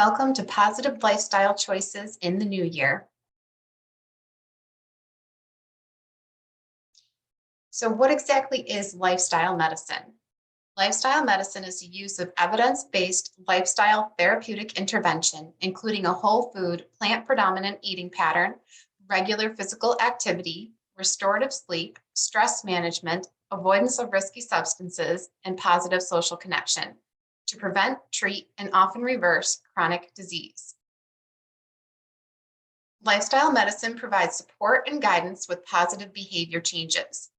Welcome to Positive Lifestyle Choices in the New Year. So what exactly is lifestyle medicine? Lifestyle medicine is the use of evidence-based lifestyle therapeutic intervention, including a whole food, plant-predominant eating pattern, regular physical activity, restorative sleep, stress management, avoidance of risky substances, and positive social connection to prevent, treat, and often reverse chronic disease. Lifestyle medicine provides support and guidance with positive behavior changes.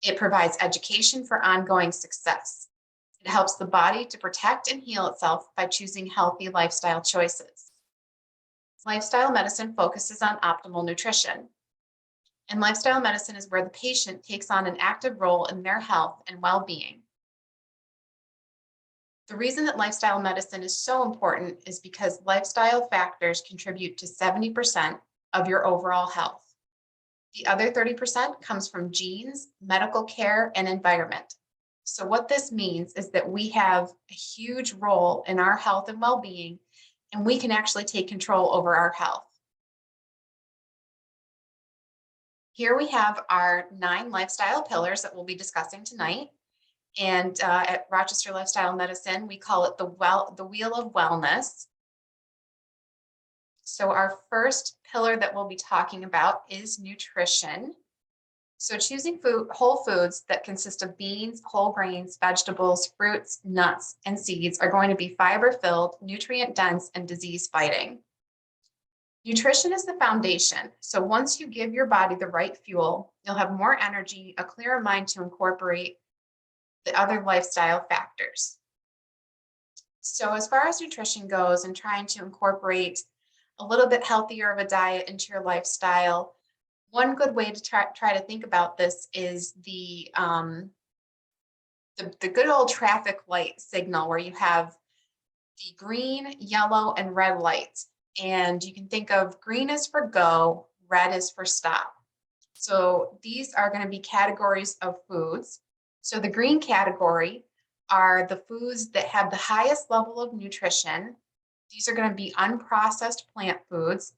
It provides education for ongoing success. It helps the body to protect and heal itself by choosing healthy lifestyle choices. Lifestyle medicine focuses on optimal nutrition. And lifestyle medicine is where the patient takes on an active role in their health and well-being. The reason that lifestyle medicine is so important is because lifestyle factors contribute to 70% of your overall health. The other 30% comes from genes, medical care, and environment. So what this means is that we have a huge role in our health and well-being, and we can actually take control over our health. Here we have our 9 lifestyle pillars that we'll be discussing tonight. And at Rochester Lifestyle Medicine, we call it the Wheel of Wellness. So our first pillar that we'll be talking about is nutrition. So choosing whole foods that consist of beans, whole grains, vegetables, fruits, nuts, and seeds are going to be fiber-filled, nutrient-dense, and disease-fighting. Nutrition is the foundation. So once you give your body the right fuel, you'll have more energy, a clearer mind to incorporate the other lifestyle factors. So as far as nutrition goes and trying to incorporate a little bit healthier of a diet into your lifestyle, one good way to try to think about this is the good old traffic light signal, where you have the green, yellow, and red lights. And you can think of green is for go, red is for stop. So these are going to be categories of foods. So the green category are the foods that have the highest level of nutrition. These are going to be unprocessed plant foods,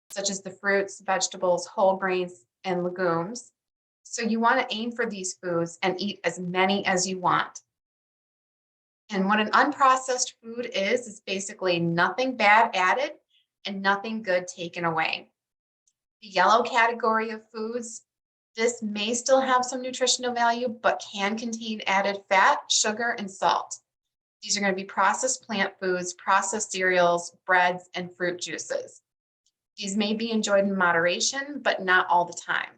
such as the fruits, vegetables, whole grains, and legumes. So you want to aim for these foods and eat as many as you want. And what an unprocessed food is basically nothing bad added and nothing good taken away. The yellow category of foods, this may still have some nutritional value, but can contain added fat, sugar, and salt. These are going to be processed plant foods, processed cereals, breads, and fruit juices. These may be enjoyed in moderation, but not all the time.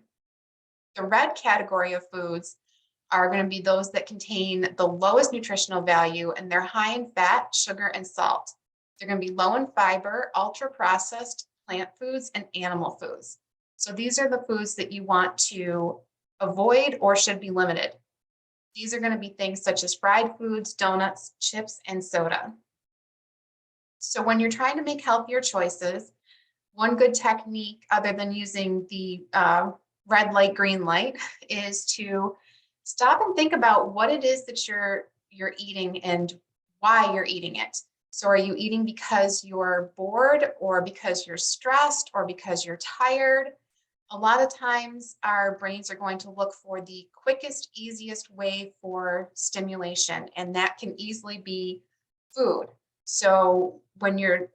The red category of foods are going to be those that contain the lowest nutritional value, and they're high in fat, sugar, and salt. They're going to be low in fiber, ultra-processed plant foods, and animal foods. So these are the foods that you want to avoid or should be limited. These are going to be things such as fried foods, donuts, chips, and soda. So when you're trying to make healthier choices, one good technique, other than using the red light, green light, is to stop and think about what it is that you're eating and why you're eating it. So are you eating because you're bored, or because you're stressed, or because you're tired? A lot of times our brains are going to look for the quickest, easiest way for stimulation, and that can easily be food. So when you're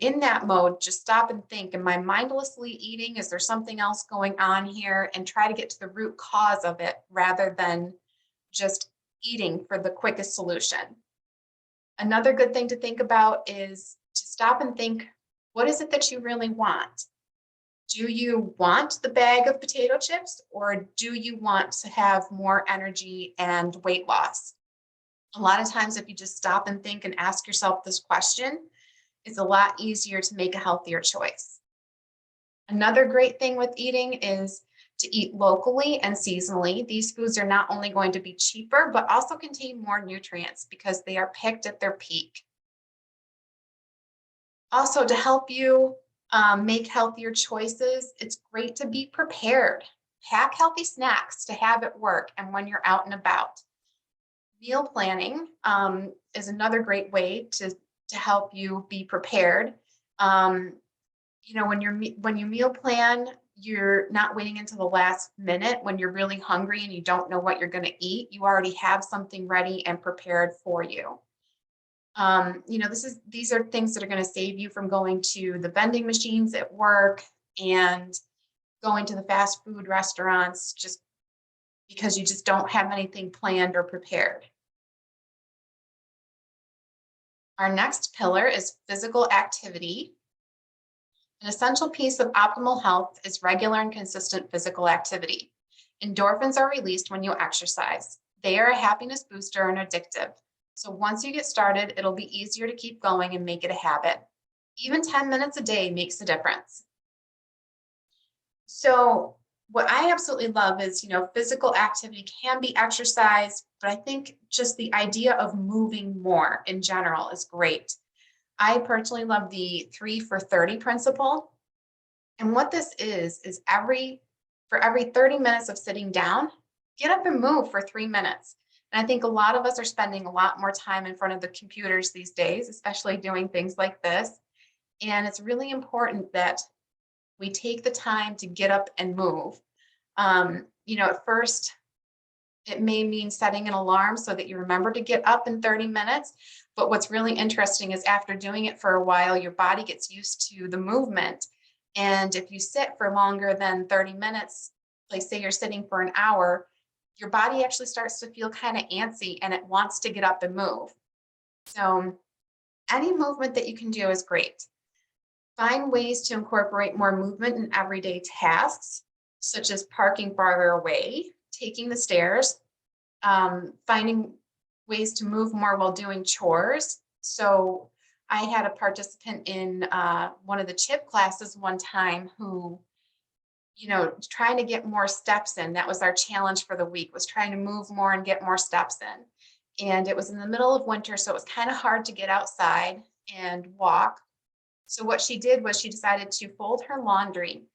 in that mode, just stop and think, am I mindlessly eating? Is there something else going on here? And try to get to the root cause of it rather than just eating for the quickest solution. Another good thing to think about is to stop and think, what is it that you really want? Do you want the bag of potato chips, or do you want to have more energy and weight loss? A lot of times, if you just stop and think and ask yourself this question, it's a lot easier to make a healthier choice. Another great thing with eating is to eat locally and seasonally. These foods are not only going to be cheaper, but also contain more nutrients because they are picked at their peak. Also, to help you make healthier choices, it's great to be prepared. Pack healthy snacks to have at work and when you're out and about. Meal planning is another great way to to help you be prepared. When you meal plan, you're not waiting until the last minute when you're really hungry and you don't know what you're going to eat. You already have something ready and prepared for you. These are things that are going to save you from going to the vending machines at work and going to the fast food restaurants just because you just don't have anything planned or prepared. Our next pillar is physical activity. An essential piece of optimal health is regular and consistent physical activity. Endorphins are released when you exercise. They are a happiness booster and addictive. So once you get started, it'll be easier to keep going and make it a habit. Even 10 minutes a day makes a difference. So what I absolutely love is, physical activity can be exercise, but I think just the idea of moving more in general is great. I personally love the 3 for 30 principle. And what this is for every 30 minutes of sitting down, get up and move for 3 minutes. And I think a lot of us are spending a lot more time in front of the computers these days, especially doing things like this. And it's really important that we take the time to get up and move. At first, it may mean setting an alarm so that you remember to get up in 30 minutes. But what's really interesting is after doing it for a while, your body gets used to the movement. And if you sit for longer than 30 minutes, like say you're sitting for an hour, your body actually starts to feel kind of antsy and it wants to get up and move. So any movement that you can do is great. Find ways to incorporate more movement in everyday tasks, such as parking farther away, taking the stairs, finding ways to move more while doing chores. So I had a participant in one of the CHIP classes one time who, trying to get more steps in. That was our challenge for the week, was trying to move more and get more steps in. And it was in the middle of winter, so it was kind of hard to get outside and walk. So what she did was she decided to fold her laundry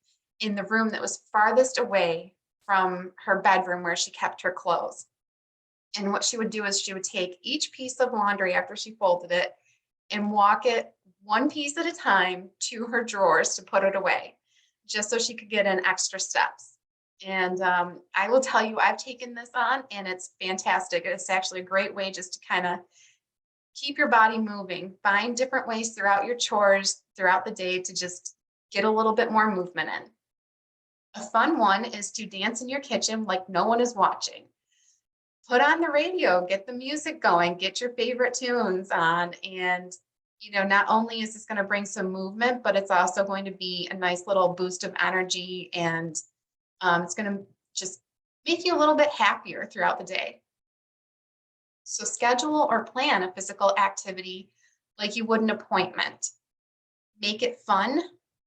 in the room that was farthest away from her bedroom where she kept her clothes. And what she would do is she would take each piece of laundry after she folded it and walk it one piece at a time to her drawers to put it away, just so she could get in extra steps. And I will tell you, I've taken this on and it's fantastic. It's actually a great way just to kind of keep your body moving. Find different ways throughout your chores, throughout the day, to just get a little bit more movement in. A fun one is to dance in your kitchen like no one is watching. Put on the radio, get the music going, get your favorite tunes on. And, not only is this going to bring some movement, but it's also going to be a nice little boost of energy. And it's going to just make you a little bit happier throughout the day. So schedule or plan a physical activity like you would an appointment. Make it fun,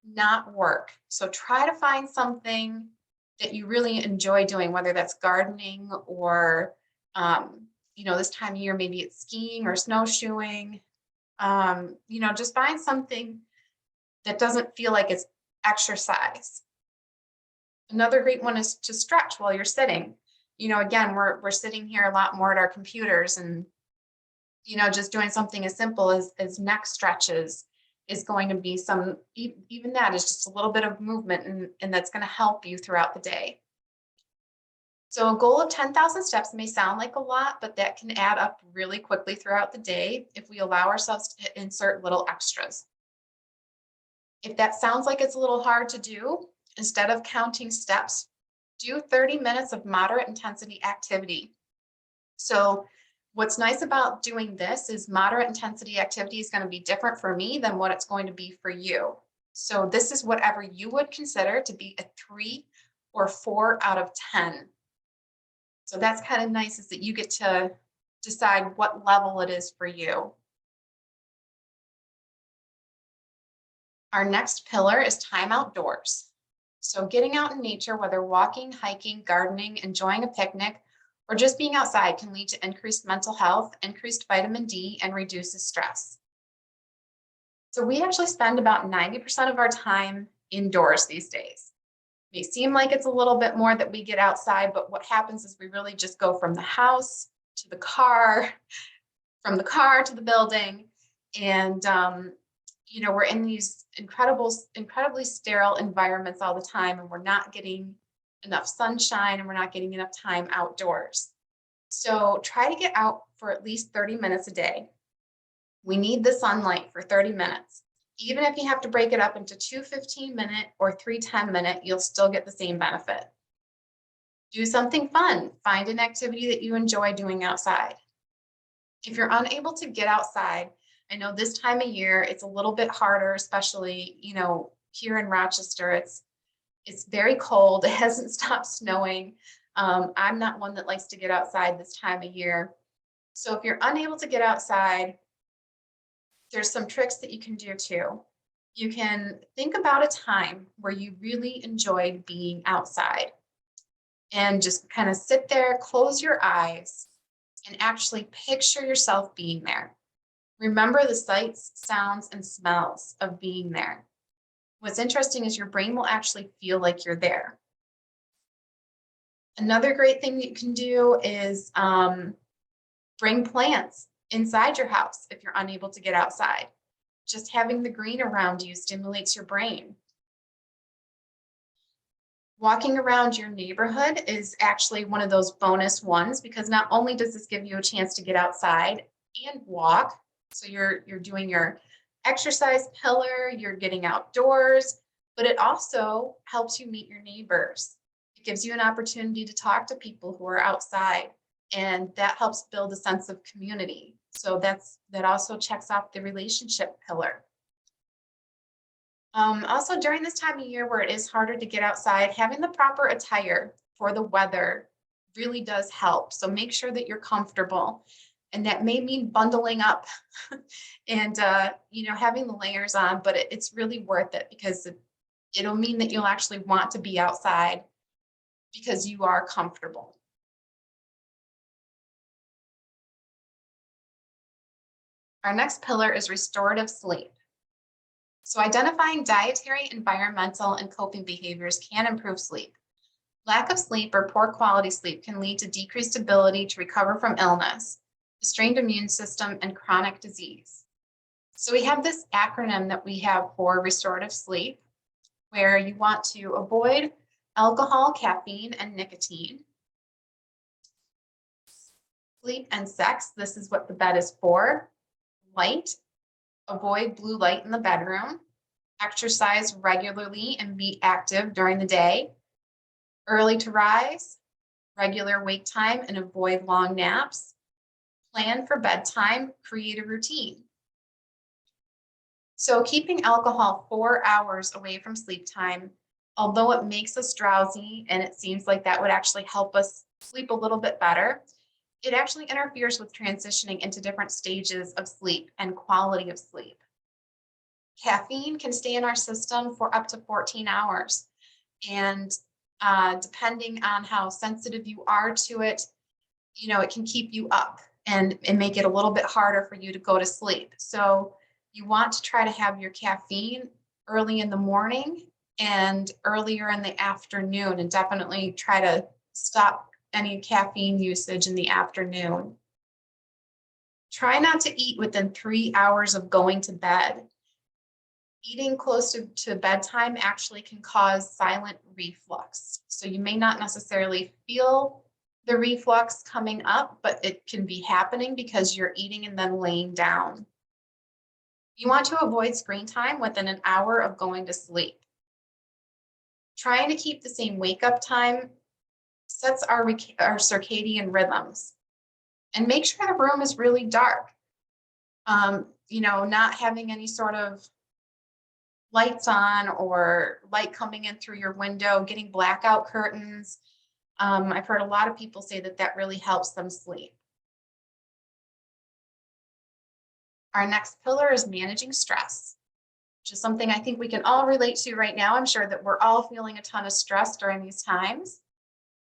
not work. So try to find something that you really enjoy doing, whether that's gardening or, this time of year, maybe it's skiing or snowshoeing. Just find something that doesn't feel like it's exercise. Another great one is to stretch while you're sitting. Again, we're sitting here a lot more at our computers, and, just doing something as simple as neck stretches is going to be even that is just a little bit of movement, and that's going to help you throughout the day. So a goal of 10,000 steps may sound like a lot, but that can add up really quickly throughout the day if we allow ourselves to insert little extras. If that sounds like it's a little hard to do, instead of counting steps, do 30 minutes of moderate intensity activity. So what's nice about doing this is moderate intensity activity is going to be different for me than what it's going to be for you. So this is whatever you would consider to be a 3 or 4 out of 10. So that's kind of nice, is that you get to decide what level it is for you. Our next pillar is time outdoors. So getting out in nature, whether walking, hiking, gardening, enjoying a picnic, or just being outside, can lead to increased mental health, increased vitamin D, and reduces stress. So we actually spend about 90% of our time indoors these days. It may seem like it's a little bit more that we get outside, but what happens is we really just go from the house to the car, from the car to the building. And, we're in these incredibly sterile environments all the time, and we're not getting enough sunshine and we're not getting enough time outdoors. So try to get out for at least 30 minutes a day. We need the sunlight for 30 minutes. Even if you have to break it up into two 15-minute or three 10-minute, you'll still get the same benefit. Do something fun. Find an activity that you enjoy doing outside. If you're unable to get outside, I know this time of year, it's a little bit harder, especially, here in Rochester, it's very cold. It hasn't stopped snowing. I'm not one that likes to get outside this time of year. So if you're unable to get outside, there's some tricks that you can do too. You can think about a time where you really enjoyed being outside and just kind of sit there, close your eyes, and actually picture yourself being there. Remember the sights, sounds, and smells of being there. What's interesting is your brain will actually feel like you're there. Another great thing that you can do is bring plants inside your house if you're unable to get outside. Just having the green around you stimulates your brain. Walking around your neighborhood is actually one of those bonus ones, because not only does this give you a chance to get outside and walk, so you're doing your exercise pillar, you're getting outdoors, but it also helps you meet your neighbors. It gives you an opportunity to talk to people who are outside, and that helps build a sense of community. So that also checks off the relationship pillar. Also, during this time of year where it is harder to get outside, having the proper attire for the weather really does help. So make sure that you're comfortable. And that may mean bundling up and, having the layers on, but it's really worth it, because it'll mean that you'll actually want to be outside because you are comfortable. Our next pillar is restorative sleep. So identifying dietary, environmental, and coping behaviors can improve sleep. Lack of sleep or poor quality sleep can lead to decreased ability to recover from illness, a strained immune system, and chronic disease. So we have this acronym that we have for restorative sleep, where you want to avoid alcohol, caffeine, and nicotine. Sleep and sex, this is what the bed is for. Light, avoid blue light in the bedroom. Exercise regularly and be active during the day. Early to rise, regular wake time, and avoid long naps. Plan for bedtime, create a routine. So keeping alcohol 4 hours away from sleep time, although it makes us drowsy and it seems like that would actually help us sleep a little bit better, it actually interferes with transitioning into different stages of sleep and quality of sleep. Caffeine can stay in our system for up to 14 hours. And depending on how sensitive you are to it, it can keep you up and make it a little bit harder for you to go to sleep. So you want to try to have your caffeine early in the morning and earlier in the afternoon, and definitely try to stop any caffeine usage in the afternoon. Try not to eat within 3 hours of going to bed. Eating close to bedtime actually can cause silent reflux. So you may not necessarily feel the reflux coming up, but it can be happening because you're eating and then laying down. You want to avoid screen time within an hour of going to sleep. Trying to keep the same wake up time sets our circadian rhythms. And make sure the room is really dark. Not having any sort of lights on or light coming in through your window, getting blackout curtains. I've heard a lot of people say that really helps them sleep. Our next pillar is managing stress, which is something I think we can all relate to right now. I'm sure that we're all feeling a ton of stress during these times.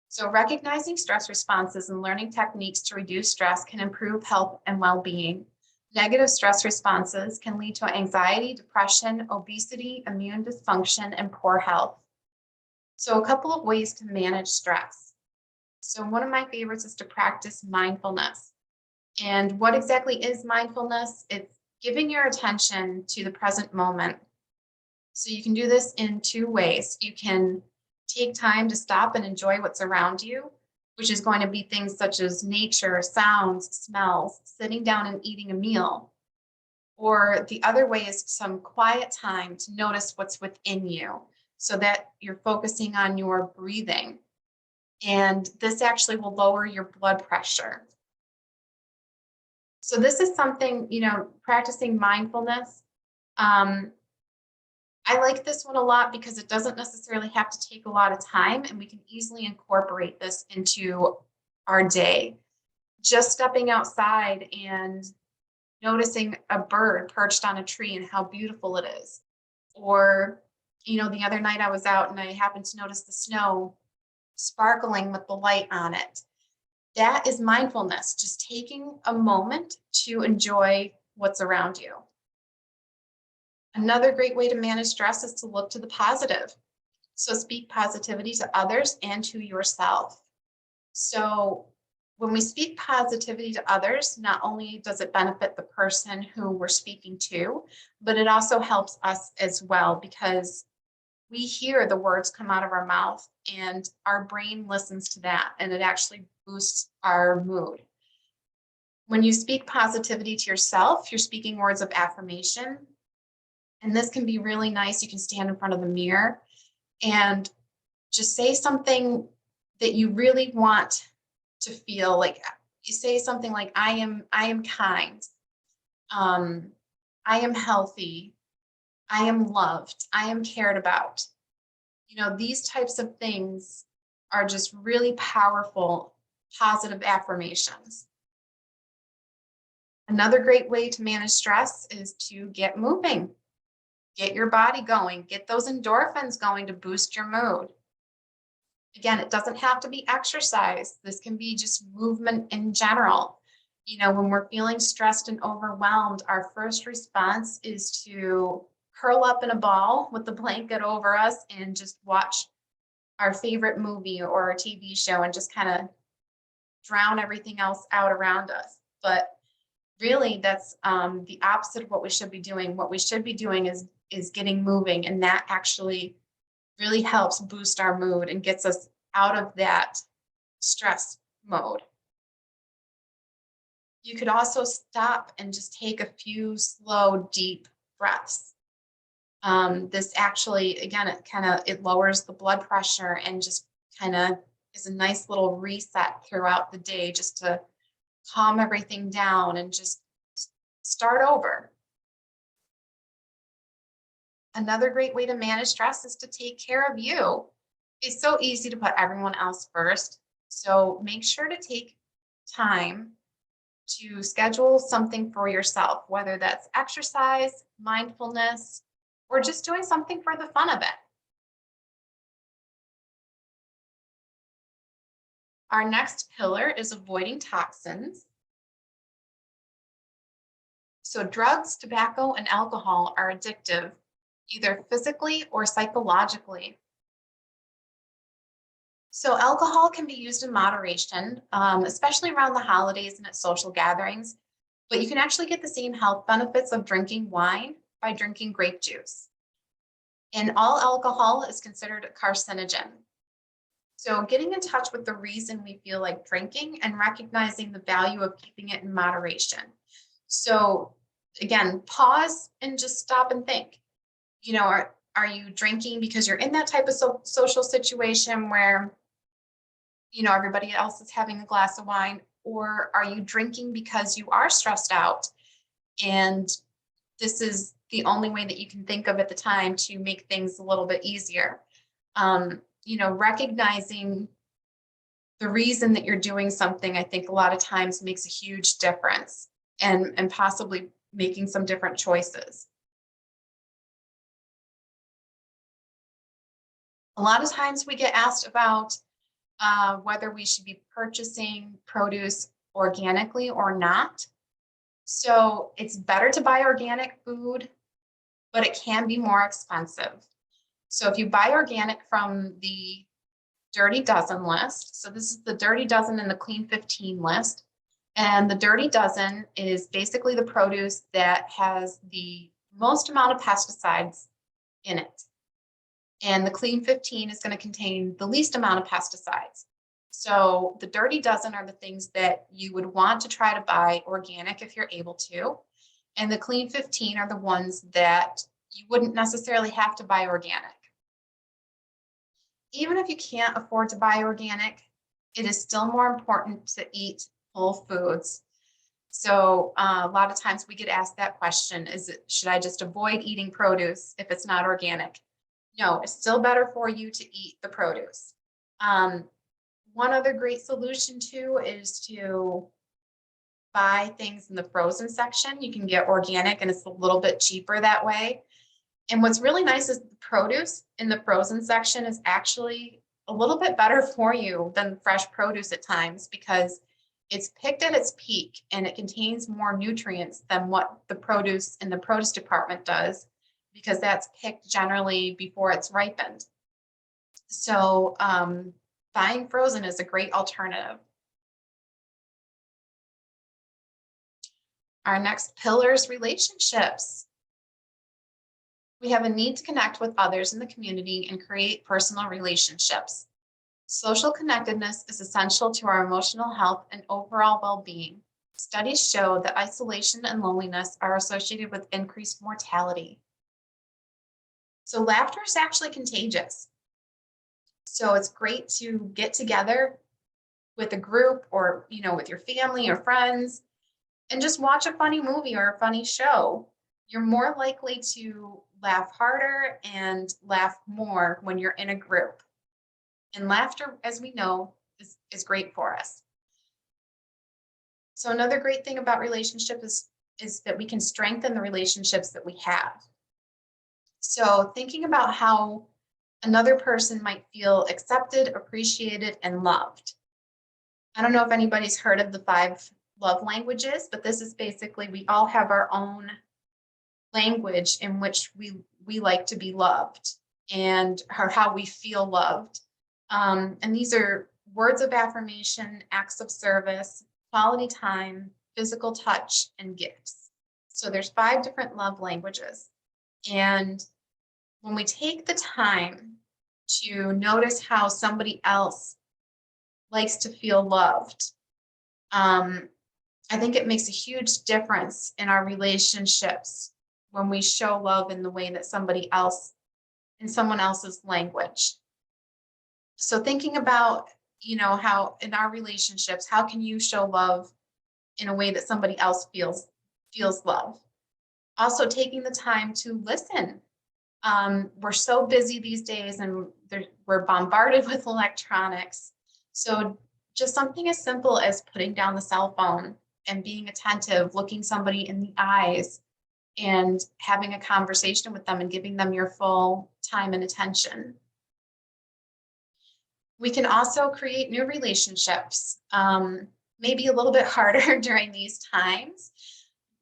So recognizing stress responses and learning techniques to reduce stress can improve health and well-being. Negative stress responses can lead to anxiety, depression, obesity, immune dysfunction, and poor health. So a couple of ways to manage stress. So one of my favorites is to practice mindfulness. And what exactly is mindfulness? It's giving your attention to the present moment. So you can do this in two ways. You can take time to stop and enjoy what's around you, which is going to be things such as nature, sounds, smells, sitting down and eating a meal. Or the other way is some quiet time to notice what's within you so that you're focusing on your breathing. And this actually will lower your blood pressure. So this is something, practicing mindfulness. I like this one a lot because it doesn't necessarily have to take a lot of time, and we can easily incorporate this into our day. Just stepping outside and noticing a bird perched on a tree and how beautiful it is. Or, the other night I was out and I happened to notice the snow sparkling with the light on it. That is mindfulness, just taking a moment to enjoy what's around you. Another great way to manage stress is to look to the positive. So speak positivity to others and to yourself. So when we speak positivity to others, not only does it benefit the person who we're speaking to, but it also helps us as well, because we hear the words come out of our mouth and our brain listens to that, and it actually boosts our mood. When you speak positivity to yourself, you're speaking words of affirmation. And this can be really nice. You can stand in front of the mirror and just say something that you really want to feel. Like, you say something like, I am kind. I am healthy. I am loved. I am cared about. These types of things are just really powerful, positive affirmations. Another great way to manage stress is to get moving. Get your body going, get those endorphins going to boost your mood. Again, it doesn't have to be exercise. This can be just movement in general. When we're feeling stressed and overwhelmed, our first response is to curl up in a ball with the blanket over us and just watch our favorite movie or a TV show and just kind of drown everything else out around us. But really, that's the opposite of what we should be doing. What we should be doing is getting moving, and that actually really helps boost our mood and gets us out of that stress mode. You could also stop and just take a few slow, deep breaths. This actually, again, it lowers the blood pressure and just kind of is a nice little reset throughout the day, just to calm everything down and just start over. Another great way to manage stress is to take care of you. It's so easy to put everyone else first. So make sure to take time to schedule something for yourself, whether that's exercise, mindfulness, or just doing something for the fun of it. Our next pillar is avoiding toxins. So drugs, tobacco, and alcohol are addictive, either physically or psychologically. So alcohol can be used in moderation, especially around the holidays and at social gatherings, but you can actually get the same health benefits of drinking wine by drinking grape juice. And all alcohol is considered a carcinogen. So getting in touch with the reason we feel like drinking and recognizing the value of keeping it in moderation. So again, pause and just stop and think. Are you drinking because you're in that type of social situation where, everybody else is having a glass of wine? Or are you drinking because you are stressed out and this is the only way that you can think of at the time to make things a little bit easier? Recognizing the reason that you're doing something, I think a lot of times makes a huge difference, and possibly making some different choices. A lot of times we get asked about whether we should be purchasing produce organically or not. So it's better to buy organic food, but it can be more expensive. So if you buy organic from the Dirty Dozen list, so this is the Dirty Dozen and the Clean 15 list, And the dirty dozen is basically the produce that has the most amount of pesticides in it. And the clean 15 is going to contain the least amount of pesticides. So the dirty dozen are the things that you would want to try to buy organic if you're able to. And the clean 15 are the ones that you wouldn't necessarily have to buy organic. Even if you can't afford to buy organic, it is still more important to eat whole foods. So a lot of times we get asked that question, should I just avoid eating produce if it's not organic? No, it's still better for you to eat the produce. One other great solution too is to buy things in the frozen section. You can get organic and it's a little bit cheaper that way. And what's really nice is the produce in the frozen section is actually a little bit better for you than fresh produce at times, because it's picked at its peak and it contains more nutrients than what the produce in the produce department does, because that's picked generally before it's ripened. So buying frozen is a great alternative. Our next pillar is relationships. We have a need to connect with others in the community and create personal relationships. Social connectedness is essential to our emotional health and overall well-being. Studies show that isolation and loneliness are associated with increased mortality. So laughter is actually contagious. So it's great to get together with a group or, with your family or friends and just watch a funny movie or a funny show. You're more likely to laugh harder and laugh more when you're in a group. And laughter, as we know, is great for us. So another great thing about relationships is that we can strengthen the relationships that we have. So thinking about how another person might feel accepted, appreciated, and loved. I don't know if anybody's heard of the 5 love languages, but this is basically, we all have our own language in which we like to be loved and how we feel loved. And these are words of affirmation, acts of service, quality time, physical touch, and gifts. So there's 5 different love languages. And when we take the time to notice how somebody else likes to feel loved, I think it makes a huge difference in our relationships when we show love in the way that in someone else's language. So thinking about, how in our relationships, how can you show love in a way that somebody else feels love? Also taking the time to listen. We're so busy these days and we're bombarded with electronics. So just something as simple as putting down the cell phone and being attentive, looking somebody in the eyes and having a conversation with them and giving them your full time and attention. We can also create new relationships, maybe a little bit harder during these times,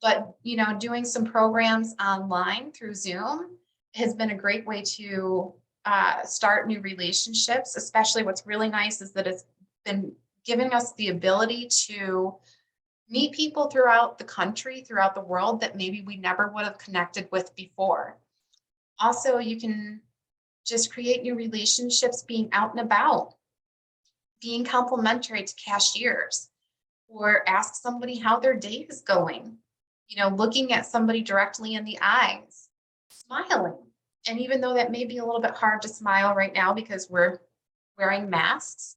but doing some programs online through Zoom has been a great way to start new relationships. Especially what's really nice is that it's been giving us the ability to meet people throughout the country, throughout the world that maybe we never would have connected with before. Also, you can just create new relationships being out and about, being complimentary to cashiers, or ask somebody how their day is going, looking at somebody directly in the eyes, smiling. And even though that may be a little bit hard to smile right now because we're wearing masks,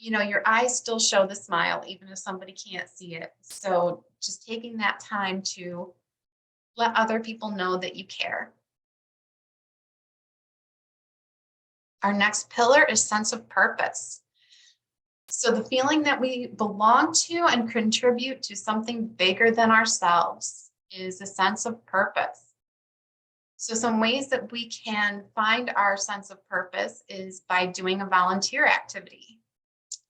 your eyes still show the smile, even if somebody can't see it. So just taking that time to let other people know that you care. Our next pillar is sense of purpose. So the feeling that we belong to and contribute to something bigger than ourselves is a sense of purpose. So some ways that we can find our sense of purpose is by doing a volunteer activity,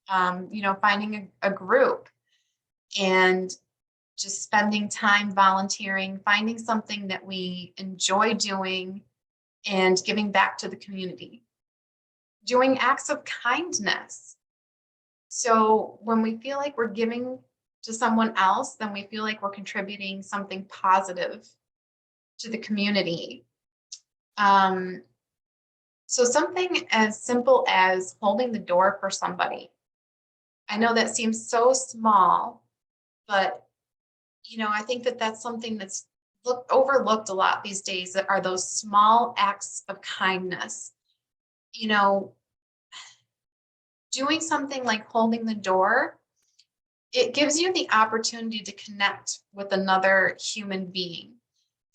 finding a group and just spending time volunteering, finding something that we enjoy doing and giving back to the community. Doing acts of kindness. So when we feel like we're giving to someone else, then we feel like we're contributing something positive to the community. Um, so something as simple as holding the door for somebody. I know that seems so small, but I think that that's something that's overlooked a lot these days, that are those small acts of kindness. You know, doing something like holding the door, it gives you the opportunity to connect with another human being.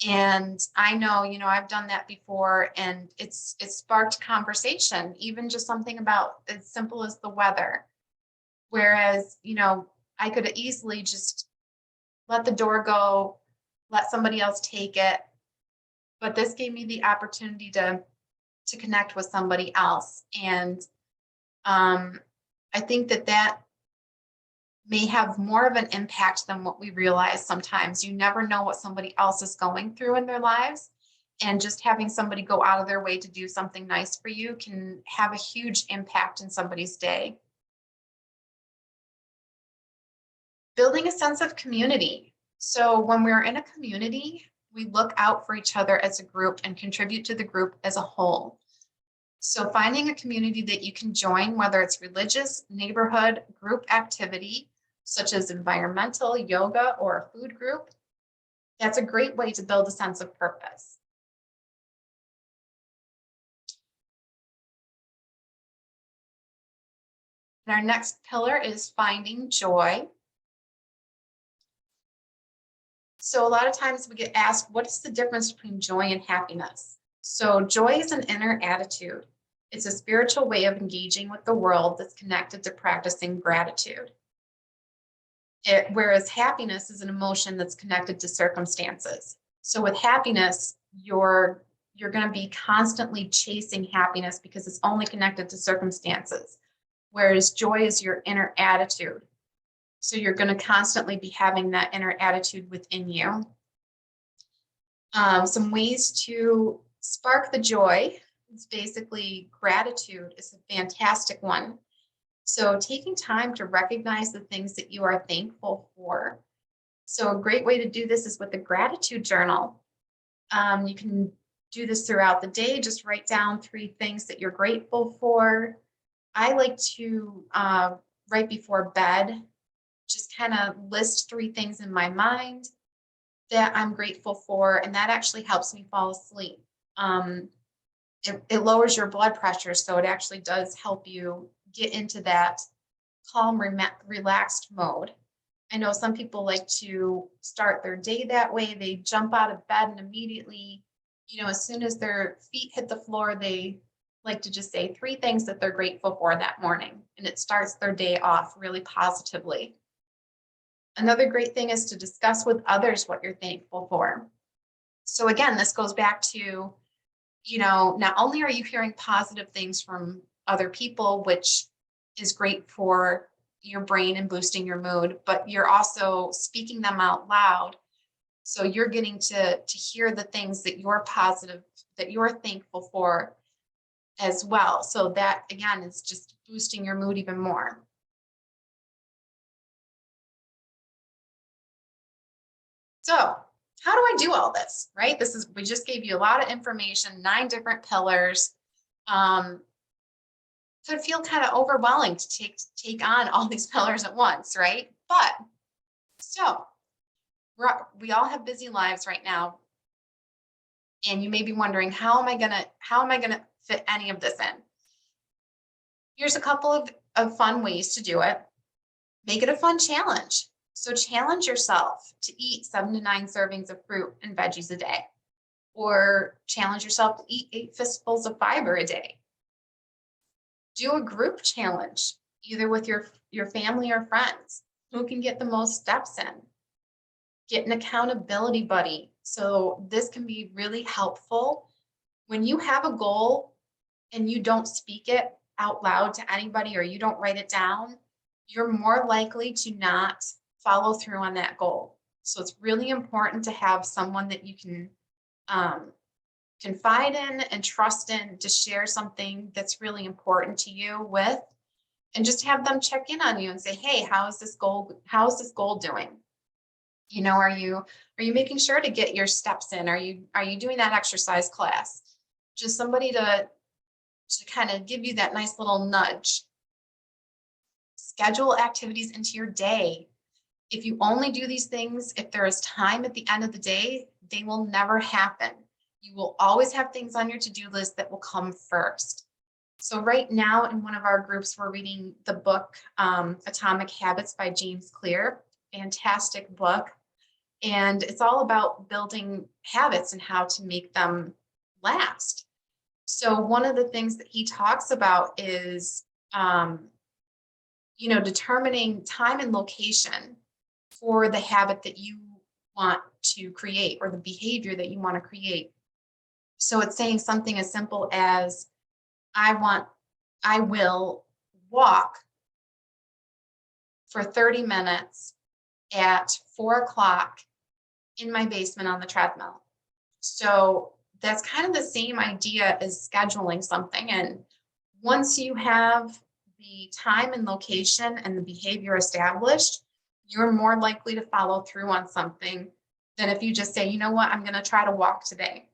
And I know, I've done that before, and it's sparked conversation, even just something about as simple as the weather. Whereas, I could easily just let the door go, let somebody else take it. But this gave me the opportunity to connect with somebody else. And I think that may have more of an impact than what we realize sometimes. You never know what somebody else is going through in their lives. And just having somebody go out of their way to do something nice for you can have a huge impact in somebody's day. Building a sense of community. So when we're in a community, we look out for each other as a group and contribute to the group as a whole. So finding a community that you can join, whether it's religious, neighborhood, group activity, such as environmental, yoga, or a food group, that's a great way to build a sense of purpose. And our next pillar is finding joy. So a lot of times we get asked, what is the difference between joy and happiness? So joy is an inner attitude. It's a spiritual way of engaging with the world that's connected to practicing gratitude. Whereas happiness is an emotion that's connected to circumstances. So with happiness, you're going to be constantly chasing happiness because it's only connected to circumstances. Whereas joy is your inner attitude. So you're going to constantly be having that inner attitude within you. Some ways to spark the joy is basically gratitude is a fantastic one. So taking time to recognize the things that you are thankful for. So a great way to do this is with a gratitude journal. You can do this throughout the day. Just write down 3 things that you're grateful for. I like to, right before bed, just kind of list 3 things in my mind that I'm grateful for, and that actually helps me fall asleep. It lowers your blood pressure, so it actually does help you get into that calm, relaxed mode. I know some people like to start their day that way. They jump out of bed and immediately, as soon as their feet hit the floor, they like to just say 3 things that they're grateful for that morning, and it starts their day off really positively. Another great thing is to discuss with others what you're thankful for. So again, this goes back to, not only are you hearing positive things from other people, which is great for your brain and boosting your mood, but you're also speaking them out loud. So you're getting to hear the things that you're positive, that you're thankful for as well. So that, again, is just boosting your mood even more. So how do I do all this, right? We just gave you a lot of information, 9 different pillars. Could feel kind of overwhelming to take on all these pillars at once, right? But so we all have busy lives right now. And you may be wondering, how am I gonna fit any of this in? Here's a couple of fun ways to do it. Make it a fun challenge. So challenge yourself to eat 7 to 9 servings of fruit and veggies a day, or challenge yourself to eat 8 fistfuls of fiber a day. Do a group challenge, either with your family or friends. Who can get the most steps in? Get an accountability buddy. So this can be really helpful when you have a goal and you don't speak it out loud to anybody, or you don't write it down. You're more likely to not follow through on that goal. So it's really important to have someone that you can confide in and trust in to share something that's really important to you with. and just have them check in on you and say, hey, how is this goal doing? Are you making sure to get your steps in? Are you doing that exercise class? Just somebody to kind of give you that nice little nudge. Schedule activities into your day. If you only do these things, if there is time at the end of the day, they will never happen. You will always have things on your to-do list that will come first. So right now in one of our groups, we're reading the book, Atomic Habits by James Clear. Fantastic book. And it's all about building habits and how to make them last. So one of the things that he talks about is, determining time and location for the habit that you want to create or the behavior that you want to create. So it's saying something as simple as, I will walk for 30 minutes at 4 o'clock in my basement on the treadmill. So that's kind of the same idea as scheduling something. And once you have the time and location and the behavior established, you're more likely to follow through on something than if you just say, you know what, I'm going to try to walk today.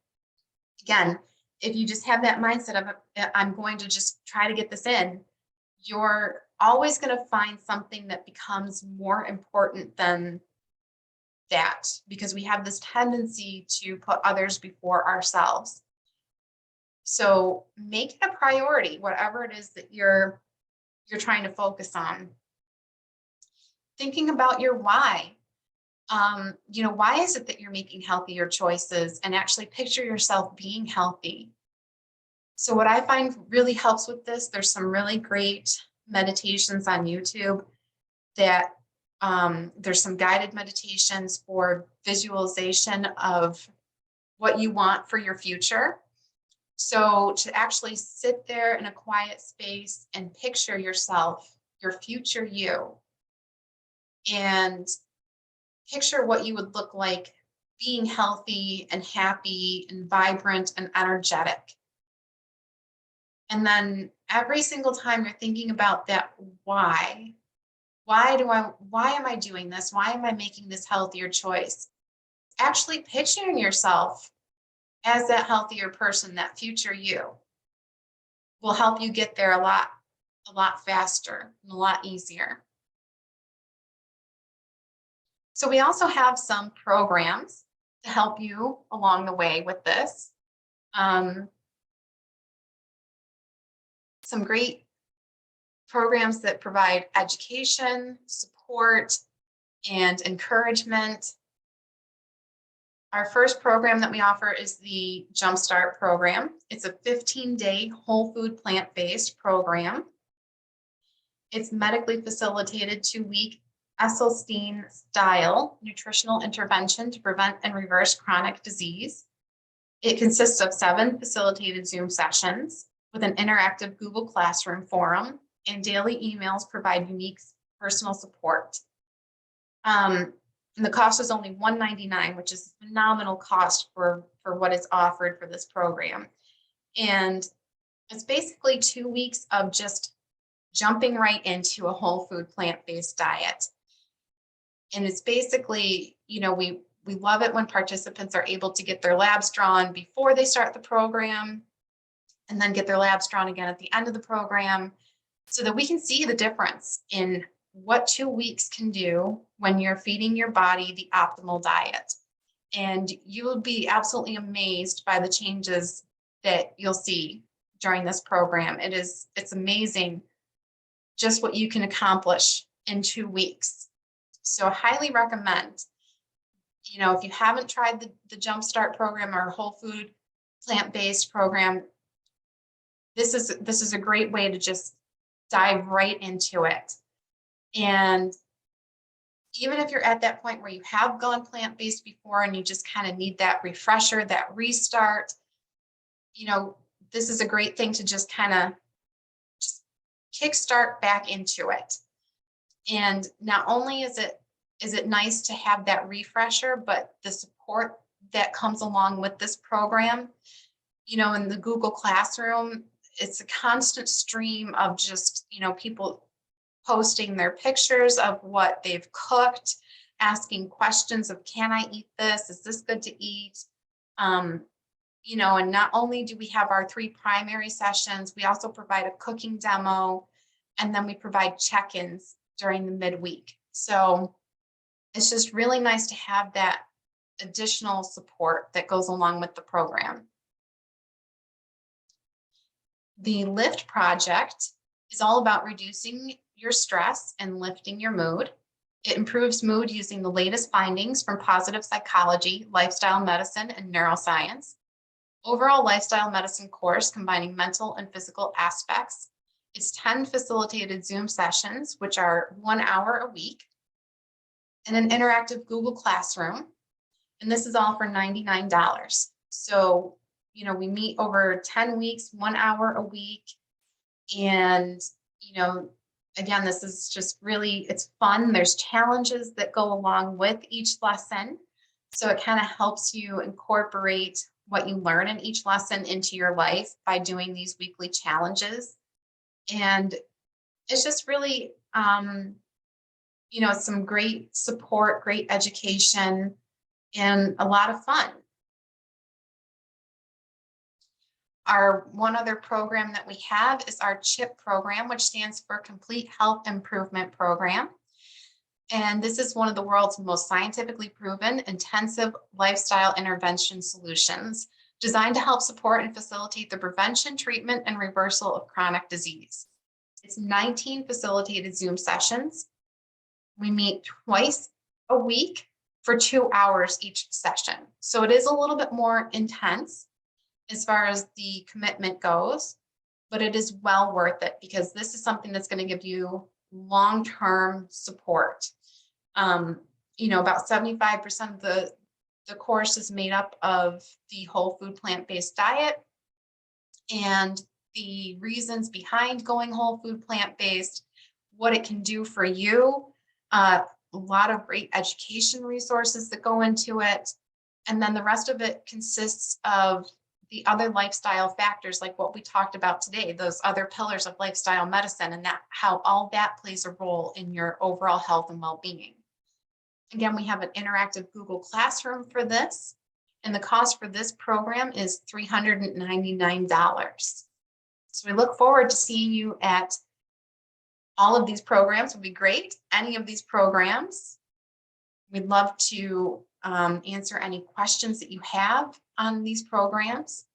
Again, if you just have that mindset of, I'm going to just try to get this in, you're always going to find something that becomes more important than that, because we have this tendency to put others before ourselves. So make it a priority, whatever it is that you're trying to focus on. Thinking about your why. Why is it that you're making healthier choices, and actually picture yourself being healthy? So what I find really helps with this, there's some really great meditations on YouTube that there's some guided meditations for visualization of what you want for your future. So to actually sit there in a quiet space and picture yourself, your future you, and picture what you would look like being healthy and happy and vibrant and energetic. And then every single time you're thinking about that why am I doing this? Why am I making this healthier choice? Actually picturing yourself as that healthier person, that future you, will help you get there a lot faster and a lot easier. So we also have some programs to help you along the way with this. Some great programs that provide education, support, and encouragement. Our first program that we offer is the Jumpstart program. It's a 15-day whole food plant-based program. It's medically facilitated 2-week Esselstyn style nutritional intervention to prevent and reverse chronic disease. It consists of 7 facilitated Zoom sessions with an interactive Google Classroom forum, and daily emails provide unique personal support. And the cost is only $199, which is a phenomenal cost for what is offered for this program. And it's basically 2 weeks of just jumping right into a whole food plant-based diet. And it's basically, we love it when participants are able to get their labs drawn before they start the program, and then get their labs drawn again at the end of the program, so that we can see the difference in what 2 weeks can do when you're feeding your body the optimal diet. And you will be absolutely amazed by the changes that you'll see during this program. It's amazing just what you can accomplish in 2 weeks. So I highly recommend, if you haven't tried the Jumpstart program or whole food plant-based program, this is a great way to just dive right into it. And even if you're at that point where you have gone plant-based before and you just kind of need that refresher, that restart, this is a great thing to just kind of just kickstart back into it. And not only is it nice to have that refresher, but the support that comes along with this program, in the Google Classroom, it's a constant stream of just, people posting their pictures of what they've cooked, asking questions of, can I eat this? Is this good to eat? You know, and not only do we have our 3 primary sessions, we also provide a cooking demo, and then we provide check-ins during the midweek. So it's just really nice to have that additional support that goes along with the program. The Lift project is all about reducing your stress and lifting your mood. It improves mood using the latest findings from positive psychology, lifestyle medicine, and neuroscience. Overall lifestyle medicine course combining mental and physical aspects. It's 10 facilitated Zoom sessions, which are 1 hour a week, and an interactive Google Classroom. And this is all for $99. So, you know, we meet over 10 weeks, 1 hour a week. And, you know, again, this is just really, it's fun. There's challenges that go along with each lesson. So it kind of helps you incorporate what you learn in each lesson into your life by doing these weekly challenges. And it's just really, you know, some great support, great education, and a lot of fun. Our one other program that we have is our CHIP program, which stands for Complete Health Improvement Program. And this is one of the world's most scientifically proven intensive lifestyle intervention solutions designed to help support and facilitate the prevention, treatment, and reversal of chronic disease. It's 19 facilitated Zoom sessions. We meet twice a week for 2 hours each session. So it is a little bit more intense as far as the commitment goes, but it is well worth it because this is something that's going to give you long-term support. You know, about 75% of the course is made up of the whole food plant-based diet, and the reasons behind going whole food plant-based, what it can do for you, a lot of great education resources that go into it. And then the rest of it consists of the other lifestyle factors, like what we talked about today, those other pillars of lifestyle medicine, and that how all that plays a role in your overall health and well-being. Again, we have an interactive Google Classroom for this, and the cost for this program is $399. So we look forward to seeing you at all of these programs. Would be great. Any of these programs. We'd love to answer any questions that you have on these programs.